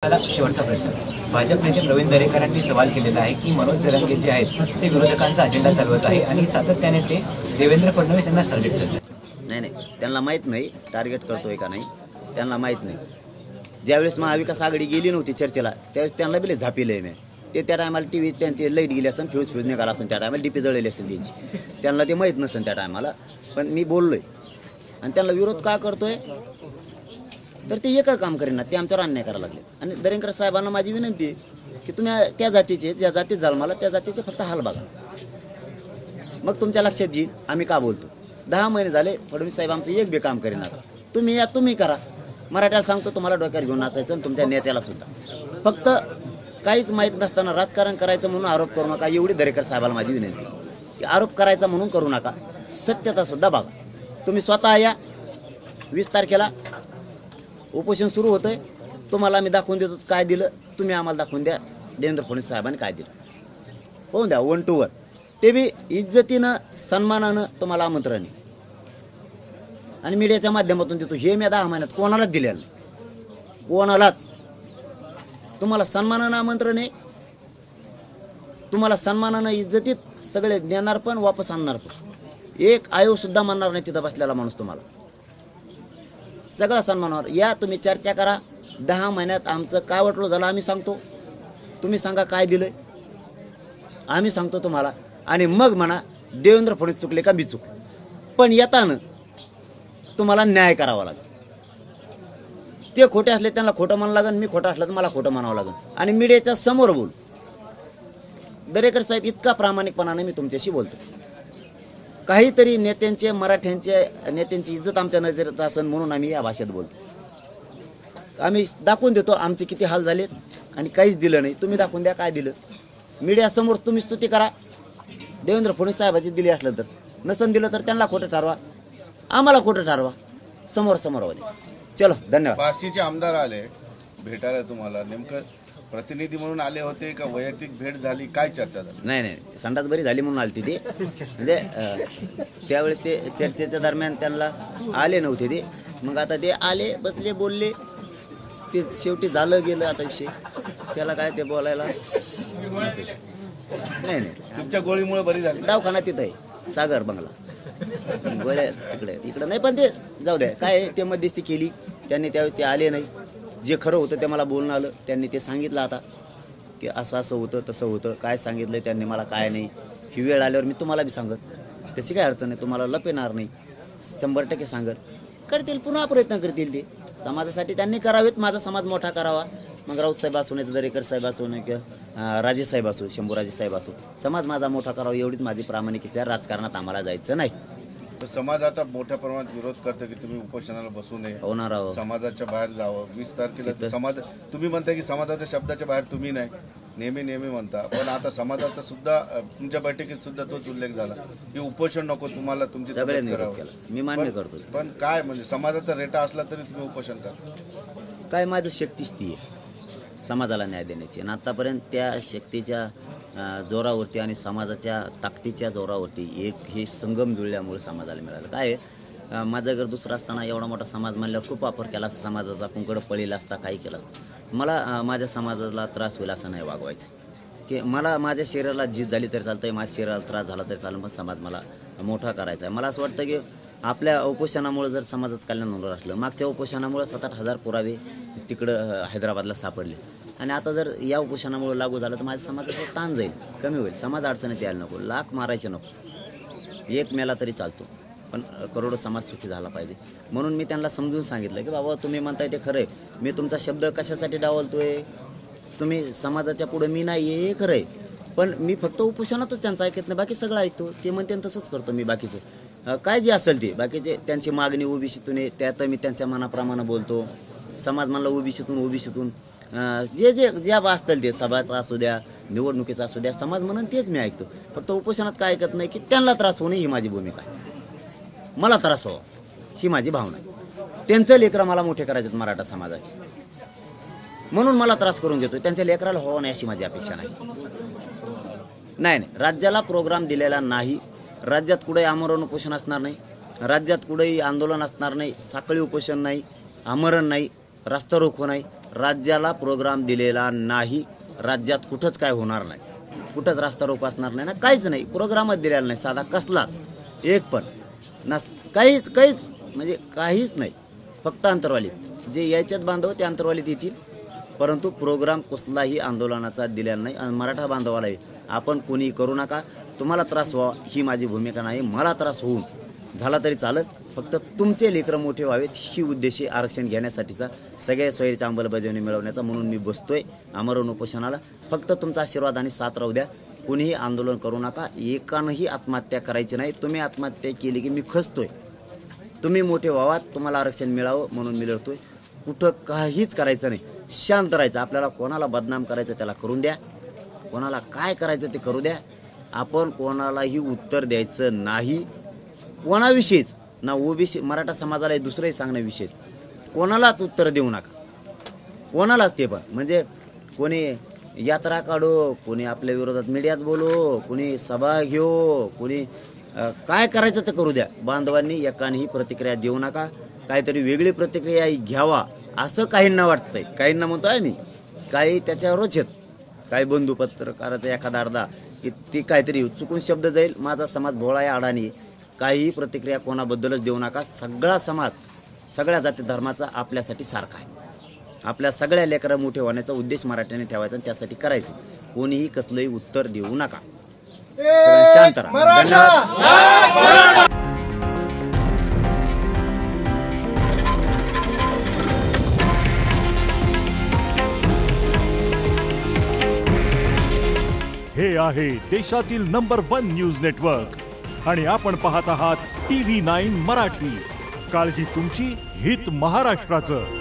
मला शेवटचा प्रश्न. भाजप नेते प्रवीण दरेकरांनी सवाल केलेला आहे की मनोज जरांगे जे आहेत ते विरोधकांचा अजेंडा चालवत आहे आणि सातत्याने ते देवेंद्र फडणवीस यांना टार्गेट करतात. नाही, त्यांना माहीत नाही टार्गेट करतोय का नाही, त्यांना माहीत नाही. ज्यावेळेस महाविकास आघाडी गेली नव्हती चर्चेला त्यावेळेस त्यांना बिले झापिले मी ते त्या टायमाला टी व्ही त्यांची लाईट गेली असेल, फ्यूज निघाला असेल, त्या टायमाला डीपी जळलेली असेल त्यांची, त्यांना ते माहीत नसेल त्या टायमाला. पण मी बोललोय आणि त्यांना विरोध का करतोय तर ते एकच काम करेना, ते आमच्यावर अन्याय करायला लागले. आणि दरेकर साहेबांना माझी विनंती आहे की तुम्ही त्या जातीचे ज्या जातीत झाल मला त्या जातीचे फक्त हाल बघा, मग तुमच्या लक्षात येईल आम्ही का बोलतो. 10 महिने झाले फडणवीस साहेब आमचं एक बी काम करेना. तुम्ही या, तुम्ही करा. मराठ्याला सांगतो तुम्हाला डोक्यावर घेऊन नाचायचं आणि तुमच्या नेत्याला सुद्धा. फक्त काहीच माहीत नसताना राजकारण करायचं म्हणून आरोप करू नका, एवढी दरेकर साहेबाला माझी विनंती की आरोप करायचा म्हणून करू नका, सत्यता सुद्धा बघा. तुम्ही स्वतः या. 20 तारखेला उपोषण सुरू होतंय, तुम्हाला आम्ही दाखवून देतो काय दिलं, तुम्ही आम्हाला दाखवून द्या देवेंद्र फडणवीस साहेबांनी काय दिलं. होऊन द्या 1 to 1, ते बी इज्जतीनं सन्मानानं तुम्हाला आमंत्रण आहे. आणि मीडियाच्या माध्यमातून देतो. हे मी 10 महिन्यात कोणालाच दिलेलं नाही, कोणालाच. तुम्हाला सन्मानानं आमंत्रण आहे, तुम्हाला सन्मानानं इज्जतीत सगळे देणार पण वापस आणणार पण. एक आयोग सुद्धा मानणार नाही तिथं बसलेला माणूस तुम्हाला. सगळा सन्मानावर या, तुम्ही चर्चा करा. 10 महिन्यात आमचं काय वाटलं झालं आम्ही सांगतो, तुम्ही सांगा काय दिलंय आम्ही सांगतो तुम्हाला. आणि मग म्हणा देवेंद्र फडणवीस चुकले का मी चुकलो, पण येताना तुम्हाला न्याय करावा लागेल. ते खोटे असले त्यांना खोटं म्हणावं लागेल, मी खोटं असलं तर मला खोटं म्हणावं लागेल. आणि मीडियाच्या समोर बोल. दरेकर साहेब इतका प्रामाणिकपणाने मी तुमच्याशी बोलतो. काहीतरी नेत्यांचे मराठ्यांचे नेत्यांची इज्जत आमच्या नजरेत असेल म्हणून आम्ही या भाषेत बोलतो. आम्ही दाखवून देतो आमचे किती हाल झालेत आणि काहीच दिलं नाही. तुम्ही दाखवून द्या काय दिलं. मीडियासमोर तुम्ही स्तुती करा. देवेंद्र फडणवीस साहेबाची दिली असलं तर, नसन दिलं तर त्यांना खोटं ठरवा, आम्हाला खोटं ठरवा, समोर चलो. धन्यवाद. बार्शीचे आमदार आले भेटायला तुम्हाला, नेमकं प्रतिनिधी म्हणून आले होते का वैयक्तिक भेट झाली, काय चर्चा झाली? नाही, संडास बरी झाली म्हणून आली ती. म्हणजे त्यावेळेस ते चर्चेच्या दरम्यान त्यांना आले नव्हते ते. मग आता ते आले, बसले, बोलले, ते शेवटी झालं गेलं आता विषय. त्याला काय ते बोलायला नाही. तुमच्या गोळीमुळे बरी झाली. दवाखाना तिथं आहे, सागर बंगला, गोळ्या तिकडे नाही. पण ते जाऊ द्या, काय ते मध्यस्थी केली त्यांनी. त्यावेळेस ते आले नाही. जे खरं होतं ते मला बोलणं आलं. त्यांनी ते सांगितलं आता की असं असं होतं तसं होतं. काय सांगितलं त्यांनी मला काय नाही. ही वेळ आल्यावर मी तुम्हाला बी सांगत, त्याची काय अडचण नाही, तुम्हाला लपेणार नाही, 100% सांगत. करतील, पुन्हा प्रयत्न करतील ते समाजासाठी. त्यांनी करावेत, माझा समाज मोठा करावा. मग राऊत साहेब असो, नाही तर दरेकर साहेब असो, नाही किंवा राजे साहेब असो, शंभूराजे साहेब असो, समाज माझा मोठा करावा एवढीच माझी प्रामाणिक इच्छा. राजकारणात आम्हाला जायचं नाही. तर समाज आता मोठ्या प्रमाणात विरोध करतो की तुम्ही उपोषणाला बसू नये, होणार आहोत, समाजाच्या बाहेर जावं. 20 तारखेला समाज, तुम्ही म्हणता की समाजाच्या शब्दाच्या बाहेर तुम्ही नाही, नेहमी म्हणता. पण आता समाजाचा सुद्धा तुमच्या बैठकीत सुद्धा तोच उल्लेख झाला की उपोषण नको, तुम्हाला तुमची तब्येत करावं. मी मान्य करतो. पण काय म्हणजे समाजाचा रेटा असला तरी तुम्ही उपोषण करा. काय माझं शक्तीच ती आहे समाजाला न्याय देण्याची. आणि आत्तापर्यंत त्या शक्तीच्या जोरावरती आणि समाजाच्या ताकदीच्या जोरावरती एक हे संगम जुळल्यामुळे समाजाला मिळालं. काय माझं घर दुसरं असताना एवढा मोठा समाज म्हणल्यावर खूप वापर केला असता समाजाचा, कुंकड पळीला असता, काही केलं असतं. मला माझ्या समाजाला त्रास होईल असं नाही वागवायचं. की मला माझ्या शरीराला झीज झाली तरी चालतं, माझ्या शरीराला त्रास झाला तरी चालेल, पण समाज मला मोठा करायचा आहे. मला असं वाटतं की आपल्या उपोषणामुळे जर समाजाचं कल्याण होणार असलं, मागच्या उपोषणामुळे 7-8 हजार पुरावे तिकडं हैदराबादला सापडले, आणि आता जर या उपोषणामुळे लागू झालं तर माझ्या समाजाचा ताण जाईल, कमी होईल. समाज अडचणीत यायला नको, लाख मारायचे नको, एक मेला तरी चालतो, पण करोडो समाज सुखी झाला पाहिजे. म्हणून मी त्यांना समजून सांगितलं की बाबा तुम्ही म्हणताय ते खरं आहे, मी तुमचा शब्द कशासाठी डावलतोय, तुम्ही समाजाच्या पुढे मी नाही हे खरं आहे, पण मी फक्त उपोषणातच त्यांचं ऐकत नाही, बाकी सगळं ऐकतो. ते म्हणते तसंच करतो मी. बाकीचं काय जे असेल ते, बाकीचे त्यांची मागणी ओबीसीतून आहे त्यात मी त्यांच्या मनाप्रमाणे बोलतो. समाज म्हणला ओबीसीतून जे ज्या असतील ते, सभाचा असू द्या, निवडणुकीचा असू द्या, समाज म्हणून तेच मी ऐकतो. फक्त उपोषणात काय ऐकत नाही की त्यांना त्रास होणे ही माझी भूमिका आहे, मला त्रास व्हावा ही माझी भावना आहे. त्यांचं लेकरं मला मोठे करायचे मराठा समाजाचे, म्हणून मला त्रास करून घेतो. त्यांच्या लेकराला व्हावं नाही अशी माझी अपेक्षा नाही. राज्याला प्रोग्राम दिलेला नाही. राज्यात कुठेही आमरण उपोषण असणार नाही, राज्यात कुठेही आंदोलन असणार नाही, साखळी उपोषण नाही, आमरण नाही, रास्ता रोको नाही. राज्याला प्रोग्राम दिलेला नाही. राज्यात कुठंच काय होणार नाही, कुठंच रास्ता रोको असणार नाही ना, काहीच नाही. प्रोग्रामच दिलेला नाही साधा कसलाच एक पण ना, काहीच म्हणजे काहीच नाही. फक्त अंतरवालीत जे यायच्यात बांधव ते अंतरवालीत येतील, परंतु प्रोग्राम कसलाही आंदोलनाचा दिलेला नाही. आणि मराठा बांधवालाही आपण कोणी करू नका, तुम्हाला त्रास व्हावा ही माझी भूमिका नाही. मला त्रास होऊन झाला तरी चालत, फक्त तुमचे लेकरं मोठे व्हावेत ही उद्देशी आरक्षण घेण्यासाठीचा, सगळ्या सोयीची अंमलबजावणी मिळवण्याचा म्हणून मी बसतोय आमरण उपोषणाला. फक्त तुमचा आशीर्वाद आणि साथ राहू द्या. कोणीही आंदोलन करू नका, एकानंही आत्महत्या करायची नाही. तुम्ही आत्महत्या केली की मी खचतोय. तुम्ही मोठे व्हावात, तुम्हाला आरक्षण मिळावं म्हणून मी लढतोय. कुठं काहीच करायचं नाही, शांत राहायचं. आपल्याला कोणाला बदनाम करायचं त्याला करून द्या, कोणाला काय करायचं ते करू द्या. आपण कोणालाही उत्तर द्यायचं नाही कोणाविषयीच, ना ओबीसी मराठा समाजाला दुसरंही सांगणं विषय, कोणालाच उत्तर देऊ नका, कोणालाच. ते पण म्हणजे कोणी यात्रा काढो, कोणी आपल्या विरोधात मीडियात बोलो, कोणी सभा घेऊ, कोणी काय करायचं ते करू द्या. बांधवांनी एकानेही प्रतिक्रिया देऊ नका. काहीतरी वेगळी प्रतिक्रिया घ्यावा असं काहींना वाटतंय, काहींना म्हणतो आहे मी, काही त्याच्यावरच आहेत. काही बंधू पत्रकाराचा एखादा अर्धा की ती काहीतरी चुकून शब्द जाईल, माझा समाज भोळा आहे अडाणी, काहीही प्रतिक्रिया कोणाबद्दलच देऊ नका. सगळा समाज सगळ्या जाती धर्माचा आपल्यासाठी सारखा आहे. आपल्या सगळ्या लेकरं मोठे होण्याचा उद्देश मराठ्याने ठेवायचा आणि त्यासाठी करायचं. कोणीही कसलंही उत्तर देऊ नका. शांत राहा. धन्यवाद. हे आहे देशातील नंबर 1 न्यूज नेटवर्क आणि आपण पाहत आहात TV9 मराठी. काळजी तुमची, हित महाराष्ट्राचं.